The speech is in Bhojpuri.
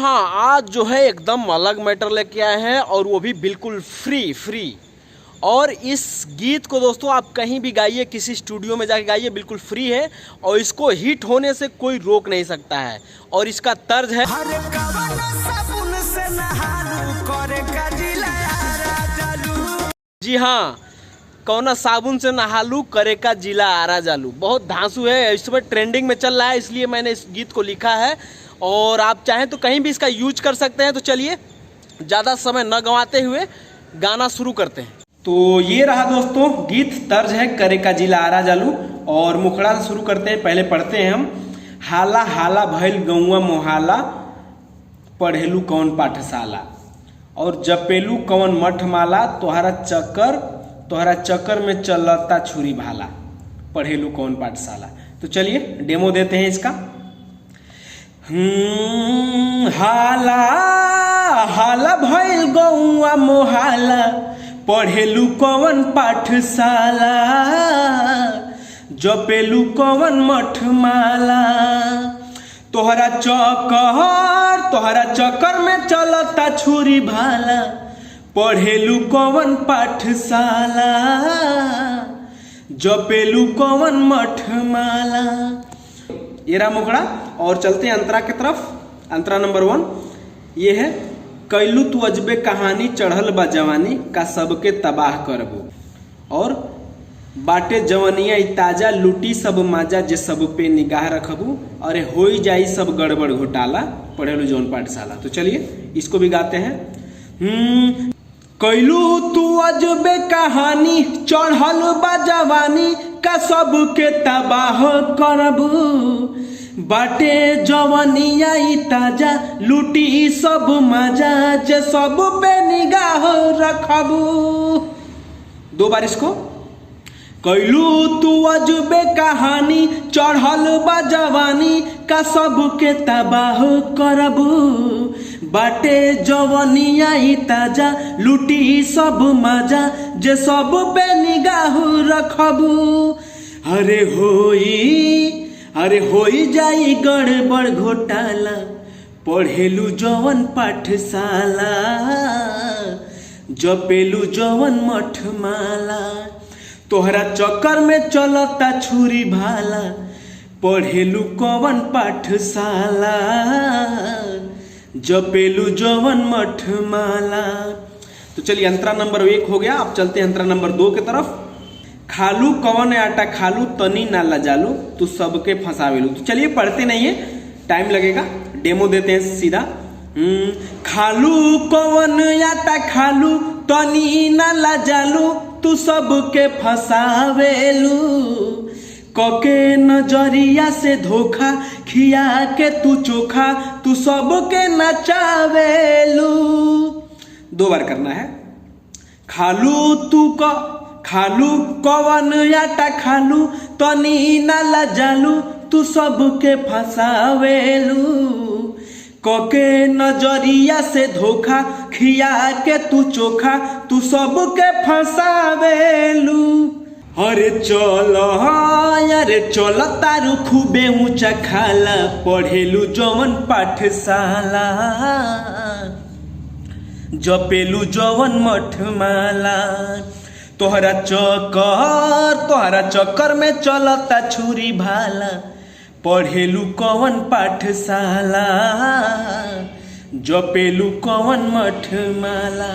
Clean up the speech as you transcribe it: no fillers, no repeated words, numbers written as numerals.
हाँ, आज जो है एकदम अलग मैटर लेके आए हैं और वो भी बिल्कुल फ्री। और इस गीत को दोस्तों आप कहीं भी गाइए, किसी स्टूडियो में जाके गाइए, बिल्कुल फ्री है और इसको हिट होने से कोई रोक नहीं सकता है। और इसका तर्ज है जी हाँ, कौना साबुन से नहालू करे का जिला आरा जालू। बहुत धांसू है, इस समय ट्रेंडिंग में चल रहा है, इसलिए मैंने इस गीत को लिखा है और आप चाहें तो कहीं भी इसका यूज कर सकते हैं। तो चलिए ज़्यादा समय न गंवाते हुए गाना शुरू करते हैं। तो ये रहा दोस्तों गीत, तर्ज है करे का जिला आरा जालू और मुखड़ा से शुरू करते हैं। पहले पढ़ते हैं हम। हाला हाला भइल गौआ मोहाला, पढ़ेलू कौन पाठशाला और जपेलू कौन मठमाला, तोहरा चक्कर में चलता छुरी भाला, पढ़ेलू कौन पाठशाला। तो चलिए डेमो देते हैं इसका। हाला हाला भइल गौआ मोहाला, पढ़ेलू कौन पाठशाला, जपेलू कौन मठमाला, तोहरा चक्कर में चलता छुरी भाला, पढ़ेलू कौन पाठशाला, जपेलू कौन मठमाला। ये रहा मुखड़ा और चलते हैं अंतरा की तरफ। अंतरा नंबर 1 ये है। कैलू तू अजबे कहानी, चढ़ल बा जवानी का सबके तबाह करबू, और बाटे जवनिया ताजा, लूटी सब माजा जे सब पे निगाह रखबू, अरे होई जाई सब गड़बड़ घोटाला, पढ़ेलू जौन पाठशाला। तो चलिए इसको भी गाते हैं। कैलू तू अजबे कहानी, चढ़ल बा जवानी का सबके तबाह करबू, बाटे जवनिया ताजा, लूटी सब मजा जे सब पे निगाह रखबू। 2 बार इसको। कैलू तू अजबे कहानी, चढ़ल बा जवानी का सबके तबाह करबू, बाटे जवनिया ताजा, लूटी सब मजा जे सब पे निगाह रखबू, अरे होई जाई गड़बड़ घोटाला, पढ़ेलू जवन पाठशाला, जपेलू जवन मठमाला, तोहरा चक्कर में चलता छुरी भाला, पढ़ेलू कौन पाठशाला, जपेलू जवन मठमाला। तो चलिए अंतरा नंबर 1 हो गया। अब चलते हैं अंतरा नंबर 2 की तरफ। खालू कौन आटा खालू, तनी ना लजालू, तू सबके फंसावेलू। तो चलिए पढ़ते नहीं है, टाइम लगेगा, डेमो देते हैं सीधा। खालू कौन आटा खालू, तनी ना लजालू, तू सबके फंसावेलू, कके नजरिया से धोखा, खिया के तू चोखा, तू सबके नचावेलू। 2 बार करना है। खालू कौन आटा खालू, तनी ना लजालू, तू सबके फंसावेलू, कके नजरिया से धोखा, खिया के तू चोखा, तू सबके फंसावेलू। अरे चल तारू खूबे ऊंचा खाला, पढ़ेलू जवन पाठशाला, जपेलू जवन मठमाला, तोहरा चक्कर में चलता छुरी भाला, पढ़ेलू कौन पाठशाला, जपेलू कौन मठमाला।